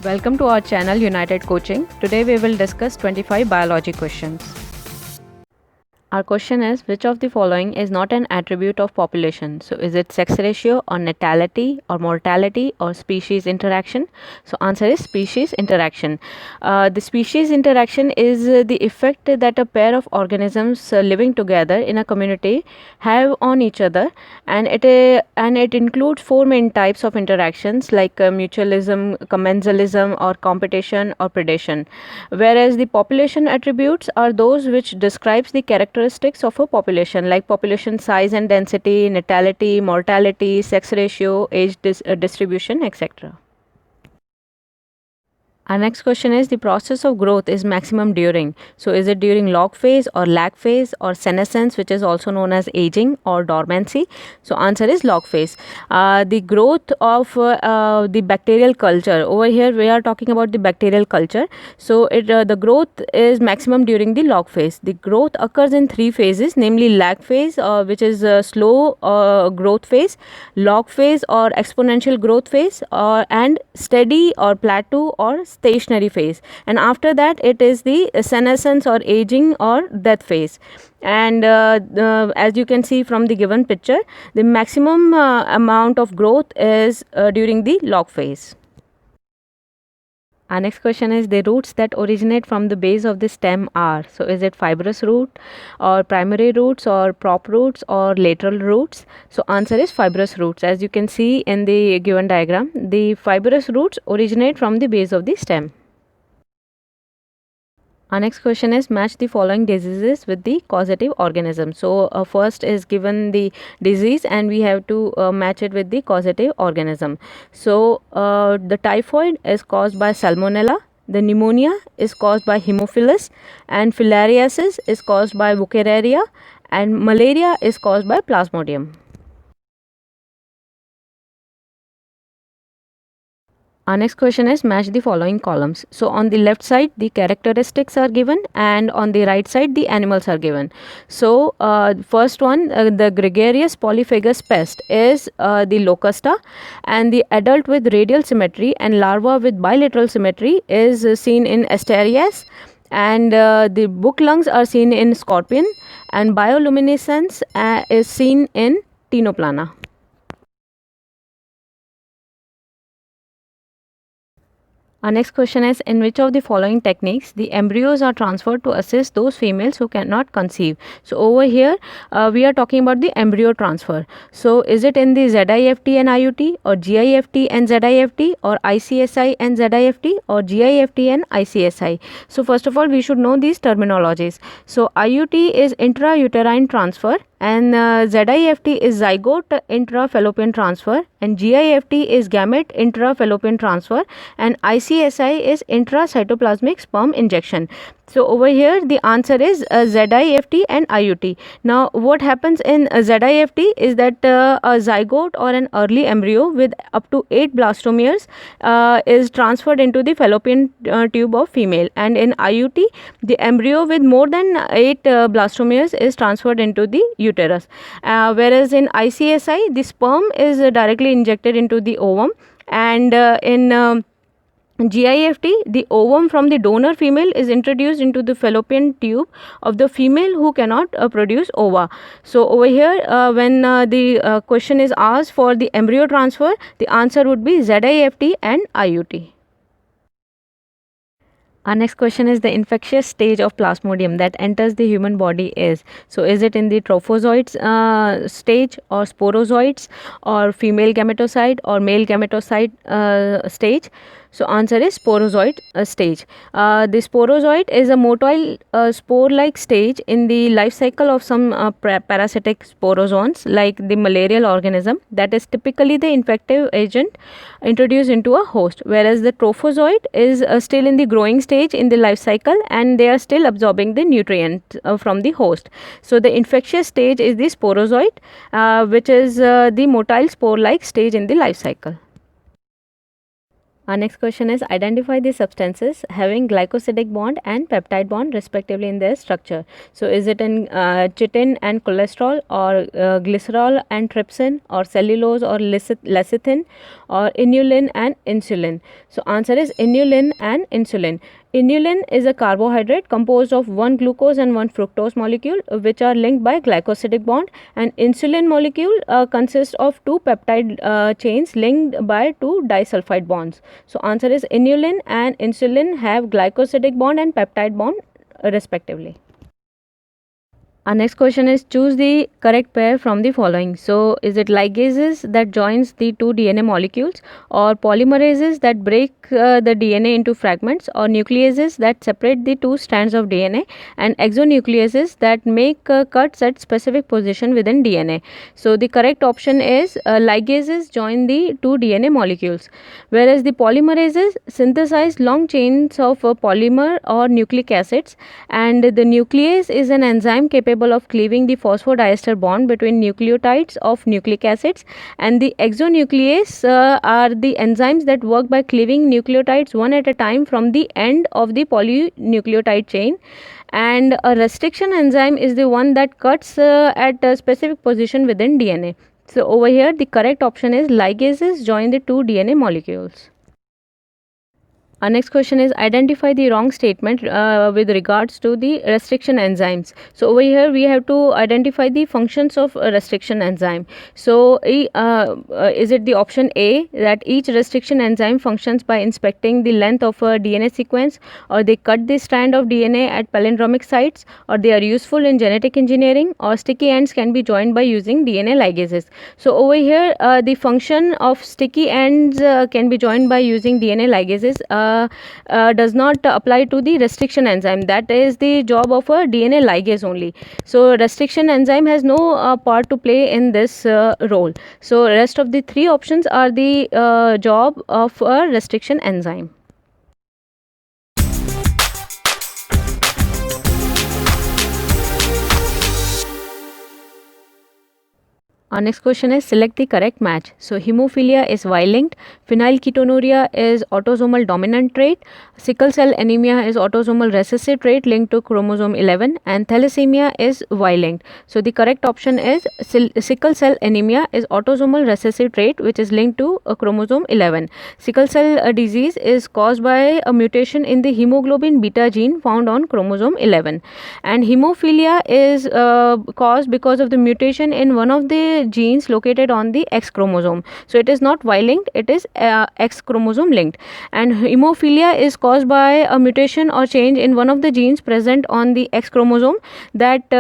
Welcome to our channel United Coaching. Today we will discuss 25 biology questions. Our question is, which of the following is not an attribute of population? So is it sex ratio or natality or mortality or species interaction? So answer is species interaction. The species interaction is the effect that a pair of organisms living together in a community have on each other, and it includes four main types of interactions like mutualism, commensalism or competition or predation, whereas the population attributes are those which describes the characteristics of a population like population size and density, natality, mortality, sex ratio, age distribution, etc. Our next question is, the process of growth is maximum during. So is it during log phase or lag phase or senescence, which is also known as aging, or dormancy? So answer is log phase. The growth of the bacterial culture. Over here we are talking about the bacterial culture. So the growth is maximum during the log phase. The growth occurs in three phases, namely lag phase, which is slow growth phase, log phase or exponential growth phase, and steady or plateau or stationary phase, and after that it is the senescence or aging or death phase. And as you can see from the given picture, the maximum amount of growth is during the log phase. Our next question is, the roots that originate from the base of the stem are. So is it fibrous root or primary roots or prop roots or lateral roots? So answer is fibrous roots. As you can see in the given diagram, the fibrous roots originate from the base of the stem. Our next question is, match the following diseases with the causative organism. So first is given the disease and we have to match it with the causative organism. So the typhoid is caused by salmonella, the pneumonia is caused by Haemophilus, and filariasis is caused by Wuchereria, and malaria is caused by Plasmodium. Our next question is, match the following columns. So on the left side the characteristics are given and on the right side the animals are given. So first one, the gregarious polyphagous pest is the locusta, and the adult with radial symmetry and larva with bilateral symmetry is seen in Asterias, and the book lungs are seen in scorpion, and bioluminescence is seen in Tinoplana. Our next question is, in which of the following techniques the embryos are transferred to assist those females who cannot conceive? So over here we are talking about the embryo transfer. So is it in the ZIFT and IUT, or GIFT and ZIFT, or ICSI and ZIFT, or GIFT and ICSI? So first of all we should know these terminologies. So IUT is intrauterine transfer, and ZIFT is zygote intrafallopian transfer, and GIFT is gamete intrafallopian transfer, and ICSI is intracytoplasmic sperm injection. So over here the answer is ZIFT and IUT. Now what happens in ZIFT is that a zygote or an early embryo with up to 8 blastomeres is transferred into the fallopian tube of female, and in IUT the embryo with more than 8 blastomeres is transferred into the uterus, whereas in ICSI the sperm is directly injected into the ovum, and in GIFT, the ovum from the donor female is introduced into the fallopian tube of the female who cannot produce ova. So over here when the question is asked for the embryo transfer, the answer would be ZIFT and IUT. Our next question is, the infectious stage of Plasmodium that enters the human body is. So is it in the trophozoites stage, or sporozoites, or female gametocyte, or male gametocyte stage? So answer is sporozoite stage. The sporozoite is a motile spore-like stage in the life cycle of some parasitic sporozoans like the malarial organism, that is typically the infective agent introduced into a host, whereas the trophozoite is still in the growing stage in the life cycle and they are still absorbing the nutrient from the host. So the infectious stage is the sporozoite, which is the motile spore-like stage in the life cycle. Our next question is identify the substances having glycosidic bond and peptide bond respectively in their structure. So is it in chitin and cholesterol, or glycerol and trypsin, or cellulose or lecithin, or inulin and insulin? So answer is inulin and insulin. Inulin is a carbohydrate composed of one glucose and one fructose molecule, which are linked by glycosidic bond, and insulin molecule consists of two peptide chains linked by two disulfide bonds. So answer is inulin and insulin have glycosidic bond and peptide bond respectively. Our next question is choose the correct pair from the following. So is it ligases that joins the two DNA molecules, or polymerases that break the DNA into fragments, or nucleases that separate the two strands of DNA, and exonucleases that make cuts at specific position within DNA? So the correct option is ligases join the two DNA molecules, whereas the polymerases synthesize long chains of polymer or nucleic acids, and the nuclease is an enzyme capable of cleaving the phosphodiester bond between nucleotides of nucleic acids, and the exonuclease are the enzymes that work by cleaving nucleotides one at a time from the end of the polynucleotide chain, and a restriction enzyme is the one that cuts at a specific position within DNA. So over here the correct option is ligases join the two DNA molecules. Our next question is identify the wrong statement with regards to the restriction enzymes. So over here we have to identify the functions of a restriction enzyme. So is it the option A, that each restriction enzyme functions by inspecting the length of a DNA sequence, or they cut the strand of DNA at palindromic sites, or they are useful in genetic engineering, or sticky ends can be joined by using DNA ligases? So over here the function of sticky ends can be joined by using DNA ligases does not apply to the restriction enzyme. That is the job of a DNA ligase only. So restriction enzyme has no part to play in this role. So rest of the three options are the job of a restriction enzyme. Our next question is select the correct match. So hemophilia is Y-linked, phenylketonuria is autosomal dominant trait, sickle cell anemia is autosomal recessive trait linked to chromosome 11, and thalassemia is Y-linked. So the correct option is sickle cell anemia is autosomal recessive trait which is linked to chromosome 11. Sickle cell disease is caused by a mutation in the hemoglobin beta gene found on chromosome 11, and hemophilia is caused because of the mutation in one of the genes located on the X chromosome. So it is not Y linked, it is X chromosome linked, and hemophilia is caused by a mutation or change in one of the genes present on the X chromosome that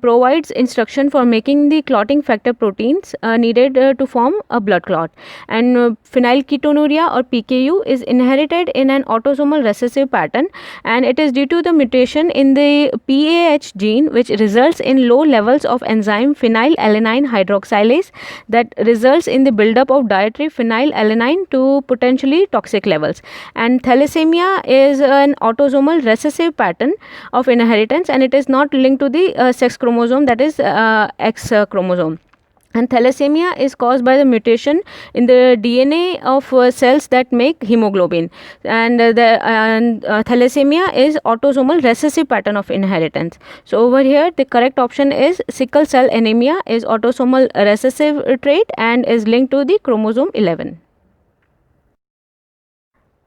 provides instruction for making the clotting factor proteins needed to form a blood clot. And phenylketonuria or PKU is inherited in an autosomal recessive pattern, and it is due to the mutation in the PAH gene which results in low levels of enzyme phenylalanine hydroxylase that results in the buildup of dietary phenylalanine to potentially toxic levels. And thalassemia is an autosomal recessive pattern of inheritance, and it is not linked to the sex chromosome, that is X chromosome. And thalassemia is caused by the mutation in the DNA of cells that make hemoglobin, and thalassemia is autosomal recessive pattern of inheritance. So over here the correct option is sickle cell anemia is autosomal recessive trait and is linked to the chromosome 11.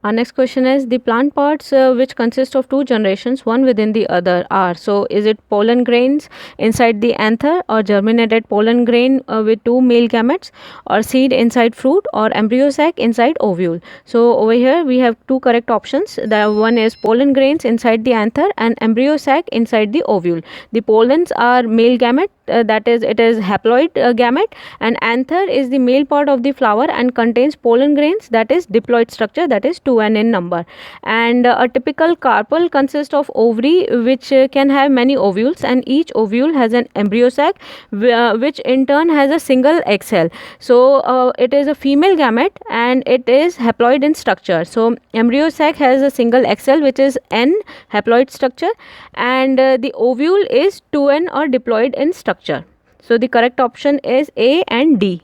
Our next question is the plant parts which consist of two generations, one within the other, are. So is it pollen grains inside the anther, or germinated pollen grain with two male gametes, or seed inside fruit, or embryo sac inside ovule? So over here we have two correct options. The one is pollen grains inside the anther and embryo sac inside the ovule. The pollens are male gamete, that is it is haploid gamete, and anther is the male part of the flower and contains pollen grains, that is diploid structure, that is 2n in number. And a typical carpel consists of ovary which can have many ovules, and each ovule has an embryo sac which in turn has a single egg cell. So it is a female gamete and it is haploid in structure. So embryo sac has a single egg cell which is N haploid structure, and the ovule is 2n or diploid in structure. So the correct option is A and D.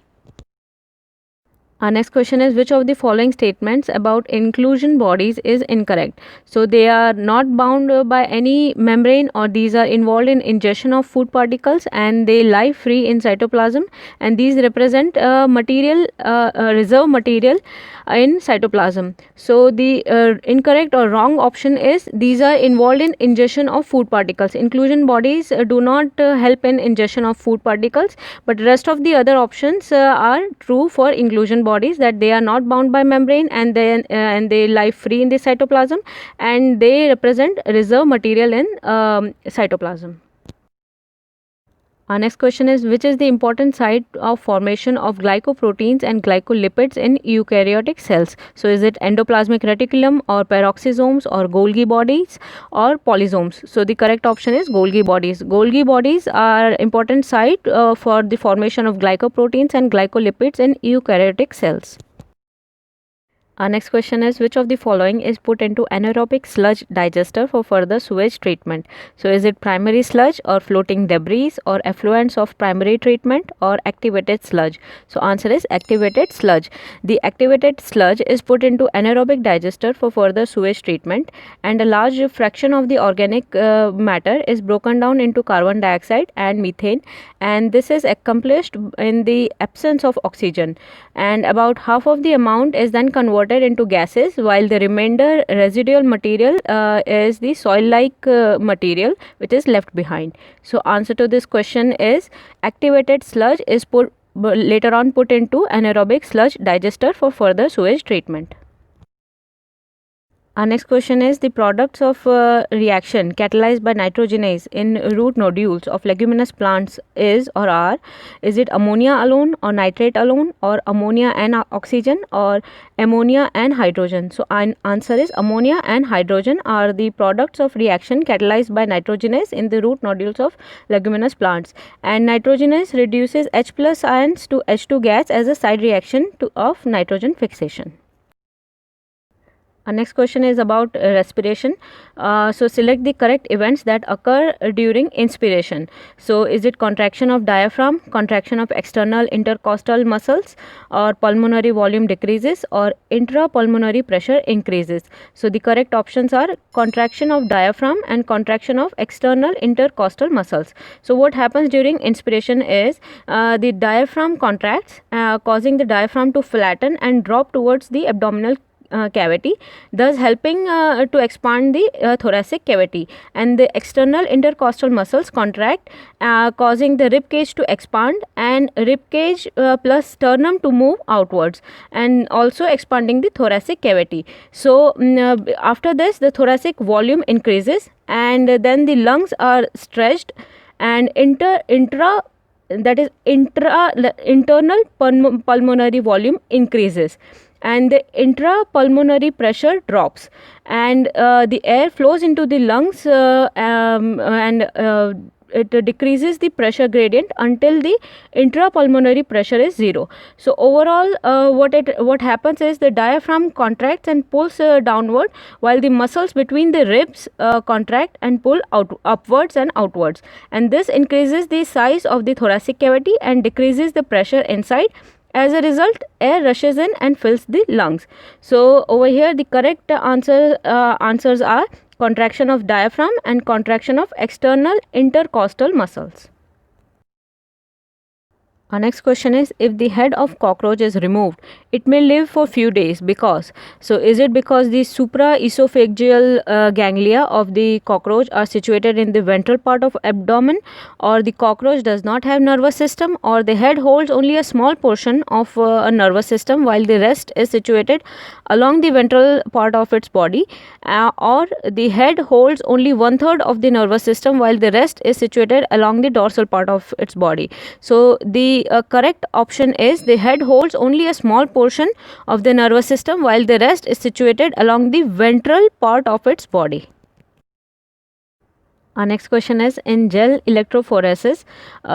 Our next question is, which of the following statements about inclusion bodies is incorrect? So they are not bound by any membrane, or these are involved in ingestion of food particles, and they lie free in cytoplasm, and these represent reserve material in cytoplasm. So the incorrect or wrong option is, these are involved in ingestion of food particles. Inclusion bodies do not help in ingestion of food particles, but rest of the other options are true for inclusion bodies, that they are not bound by membrane, and they lie free in the cytoplasm, and they represent reserve material in cytoplasm. Our next question is, which is the important site of formation of glycoproteins and glycolipids in eukaryotic cells? So is it endoplasmic reticulum, or peroxisomes, or Golgi bodies, or polysomes? So the correct option is Golgi bodies. Golgi bodies are important site for the formation of glycoproteins and glycolipids in eukaryotic cells. Our next question is, which of the following is put into anaerobic sludge digester for further sewage treatment? So is it primary sludge, or floating debris, or effluents of primary treatment, or activated sludge? So answer is activated sludge. The activated sludge is put into anaerobic digester for further sewage treatment, and a large fraction of the organic matter is broken down into carbon dioxide and methane, and this is accomplished in the absence of oxygen, and about half of the amount is then converted into gases, while the remainder residual material is the soil like material which is left behind. So answer to this question is, activated sludge is later on put into anaerobic sludge digester for further sewage treatment. Our next question is, the products of reaction catalyzed by nitrogenase in root nodules of leguminous plants is or are, is it ammonia alone, or nitrate alone, or ammonia and oxygen, or ammonia and hydrogen? So answer is ammonia and hydrogen are the products of reaction catalyzed by nitrogenase in the root nodules of leguminous plants, and nitrogenase reduces H plus ions to H2 gas as a side reaction of nitrogen fixation. Our next question is about respiration. So select the correct events that occur during inspiration. So is it contraction of diaphragm, contraction of external intercostal muscles, or pulmonary volume decreases, or intrapulmonary pressure increases? So the correct options are contraction of diaphragm and contraction of external intercostal muscles. So what happens during inspiration is the diaphragm contracts, causing the diaphragm to flatten and drop towards the abdominal cavity, thus helping to expand the thoracic cavity, and the external intercostal muscles contract, causing the rib cage to expand, and rib cage plus sternum to move outwards, and also expanding the thoracic cavity. So after this, the thoracic volume increases, and then the lungs are stretched, and internal pulmonary volume increases, and the intrapulmonary pressure drops, and the air flows into the lungs, and it decreases the pressure gradient until the intrapulmonary pressure is 0. So overall what happens is, the diaphragm contracts and pulls downward, while the muscles between the ribs contract and pull upwards and outwards, and this increases the size of the thoracic cavity and decreases the pressure inside. As a result, air rushes in and fills the lungs. So over here the correct answers are contraction of diaphragm and contraction of external intercostal muscles. Our next question is, if the head of cockroach is removed, it may live for few days because. So is it because the supraesophageal ganglia of the cockroach are situated in the ventral part of abdomen, or the cockroach does not have nervous system, or the head holds only a small portion of a nervous system while the rest is situated along the ventral part of its body, or the head holds only 1/3 of the nervous system while the rest is situated along the dorsal part of its body. So the correct option is, the head holds only a small portion of the nervous system while the rest is situated along the ventral part of its body. Our next question is, in gel electrophoresis,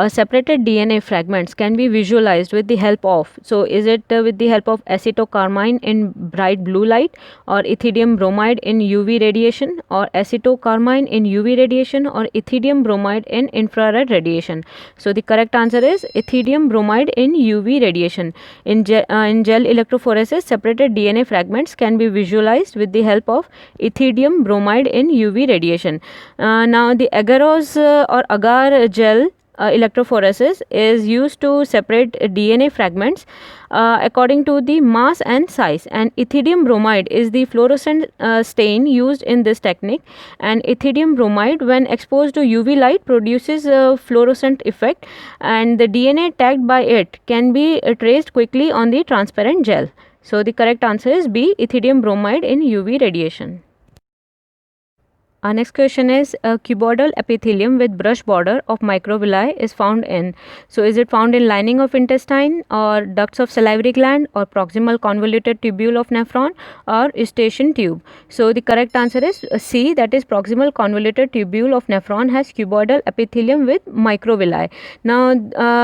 separated DNA fragments can be visualized with the help of, so is it with the help of acetocarmine in bright blue light, or ethidium bromide in UV radiation, or acetocarmine in UV radiation, or ethidium bromide in infrared radiation? So the correct answer is ethidium bromide in UV radiation. In gel electrophoresis, separated DNA fragments can be visualized with the help of ethidium bromide in UV radiation. Now the agarose or agar gel electrophoresis is used to separate DNA fragments according to the mass and size, and ethidium bromide is the fluorescent stain used in this technique, and ethidium bromide when exposed to UV light produces a fluorescent effect, and the DNA tagged by it can be traced quickly on the transparent gel. So the correct answer is B, ethidium bromide in UV radiation. Our next question is, a cuboidal epithelium with brush border of microvilli is found in. So is it found in lining of intestine, or ducts of salivary gland, or proximal convoluted tubule of nephron, or eustachian tube? So the correct answer is C, that is proximal convoluted tubule of nephron has cuboidal epithelium with microvilli. Now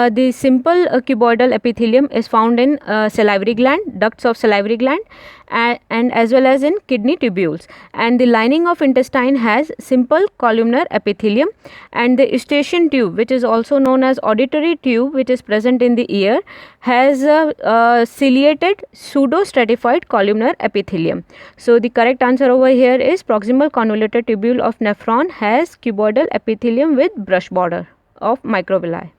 the simple cuboidal epithelium is found in salivary gland, ducts of salivary gland, and as well as in kidney tubules, and the lining of intestine has simple columnar epithelium, and the eustachian tube, which is also known as auditory tube, which is present in the ear, has a ciliated pseudo-stratified columnar epithelium. So the correct answer over here is proximal convoluted tubule of nephron has cuboidal epithelium with brush border of microvilli.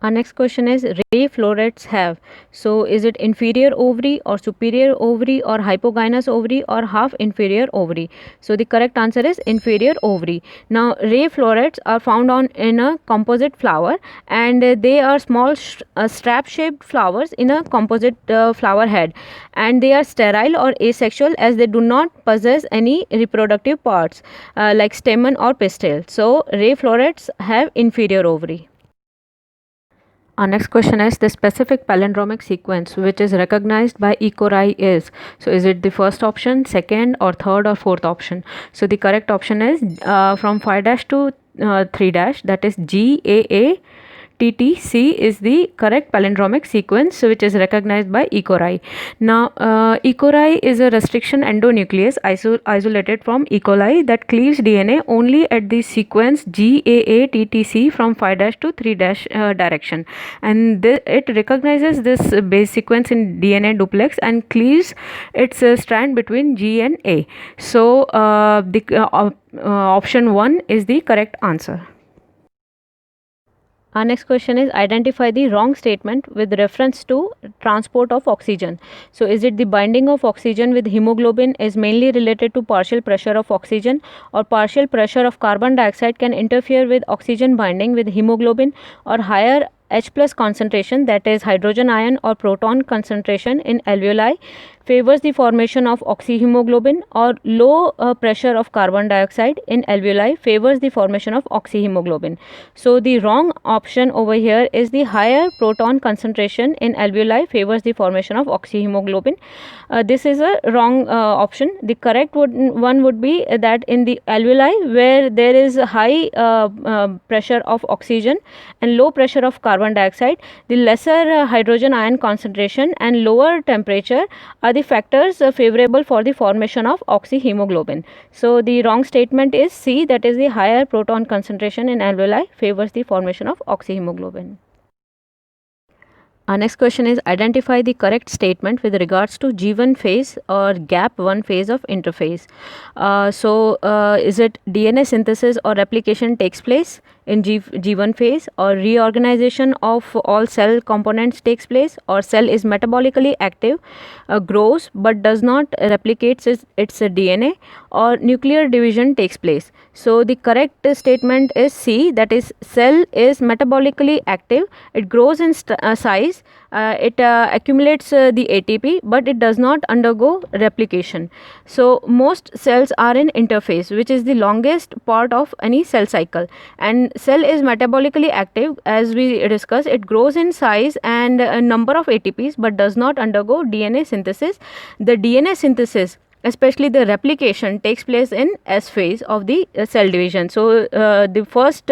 Our next question is, ray florets have, so is it inferior ovary, or superior ovary, or hypogynous ovary, or half inferior ovary? So the correct answer is inferior ovary. Now ray florets are found in a composite flower, and they are small strap shaped flowers in a composite flower head, and they are sterile or asexual as they do not possess any reproductive parts like stamen or pistil. So ray florets have inferior ovary. Our next question is, the specific palindromic sequence which is recognized by E. coli is, so is it the first option, second, or third, or fourth option? So the correct option is from 5' to 3', that is GAA. TTC is the correct palindromic sequence which is recognized by E. coli. Now, E. coli is a restriction endonuclease isolated from E. coli that cleaves DNA only at the sequence GAA-TTC from 5' to 3' direction, and it recognizes this base sequence in DNA duplex and cleaves its strand between G and A. So, option 1 is the correct answer. Our next question is, identify the wrong statement with reference to transport of oxygen. So is it the binding of oxygen with hemoglobin is mainly related to partial pressure of oxygen, or partial pressure of carbon dioxide can interfere with oxygen binding with hemoglobin, or higher H plus concentration, that is hydrogen ion or proton concentration in alveoli favors the formation of oxyhemoglobin, or low pressure of carbon dioxide in alveoli favors the formation of oxyhemoglobin. So the wrong option over here is the higher proton concentration in alveoli favors the formation of oxyhemoglobin. This is a wrong option. The correct one would be that in the alveoli where there is a high pressure of oxygen and low pressure of carbon dioxide, the lesser hydrogen ion concentration and lower temperature are the factors favorable for the formation of oxyhemoglobin. So the wrong statement is C, that is the higher proton concentration in alveoli favors the formation of oxyhemoglobin. Our next question is, identify the correct statement with regards to G1 phase or gap 1 phase of interphase. Is it DNA synthesis or replication takes place in G1 phase, or reorganization of all cell components takes place, or cell is metabolically active, grows but does not replicate its DNA, or nuclear division takes place? So the correct statement is C, that is cell is metabolically active, it grows in size it accumulates the ATP, but it does not undergo replication. So most cells are in interphase, which is the longest part of any cell cycle, and cell is metabolically active. As we discussed, it grows in size and a number of ATPs but does not undergo DNA synthesis. The DNA synthesis, especially the replication, takes place in S phase of the cell division. So the first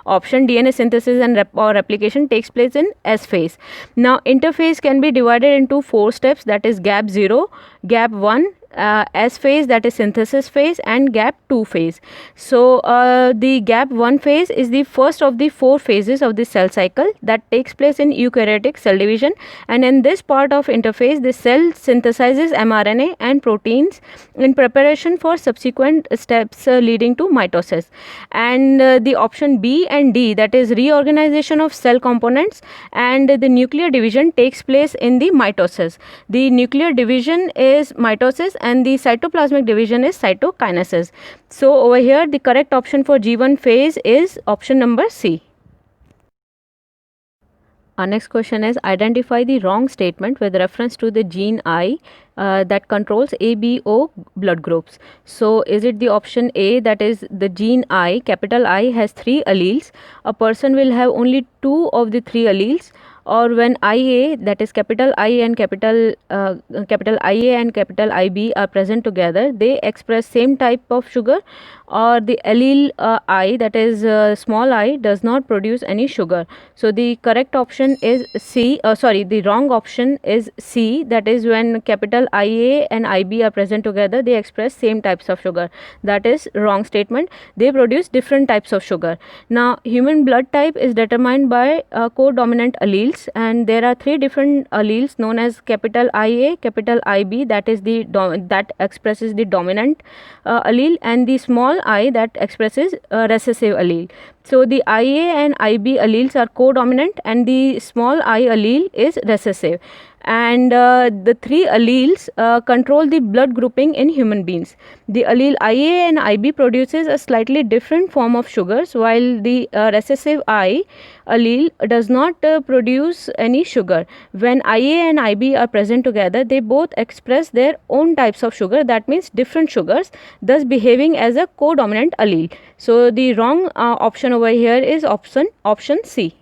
option, DNA synthesis and or replication, takes place in S phase. Now interphase can be divided into 4 steps, that is gap 0, gap 1, S phase, that is synthesis phase, and gap 2 phase. So the gap 1 phase is the first of the 4 phases of the cell cycle that takes place in eukaryotic cell division, and in this part of interphase the cell synthesizes mRNA and proteins in preparation for subsequent steps leading to mitosis. And the option B and D, that is reorganization of cell components and the nuclear division, takes place in the mitosis. The nuclear division is mitosis and the cytoplasmic division is cytokinesis. So over here the correct option for G1 phase is option number C. Our next question is, identify the wrong statement with reference to the gene I that controls ABO blood groups. So is it the option A, that is the gene I, capital I, has 3 alleles, a person will have only 2 of the 3 alleles, or when IA, that is capital I and capital IA and capital IB are present together, they express same type of sugar, or the allele I, that is small I, does not produce any sugar. So the correct option is C, the wrong option is C, that is when capital IA and IB are present together, they express same types of sugar. That is wrong statement. They produce different types of sugar. Now human blood type is determined by codominant alleles, and there are 3 different alleles known as capital IA, capital IB, that is the that expresses the dominant allele, and the small I, that expresses recessive allele. So the IA and IB alleles are codominant and the small I allele is recessive, and the 3 alleles control the blood grouping in human beings. The allele IA and IB produces a slightly different form of sugars, while the recessive I allele does not produce any sugar. When IA and IB are present together, they both express their own types of sugar, that means different sugars, thus behaving as a codominant allele. So the wrong option over here is option C.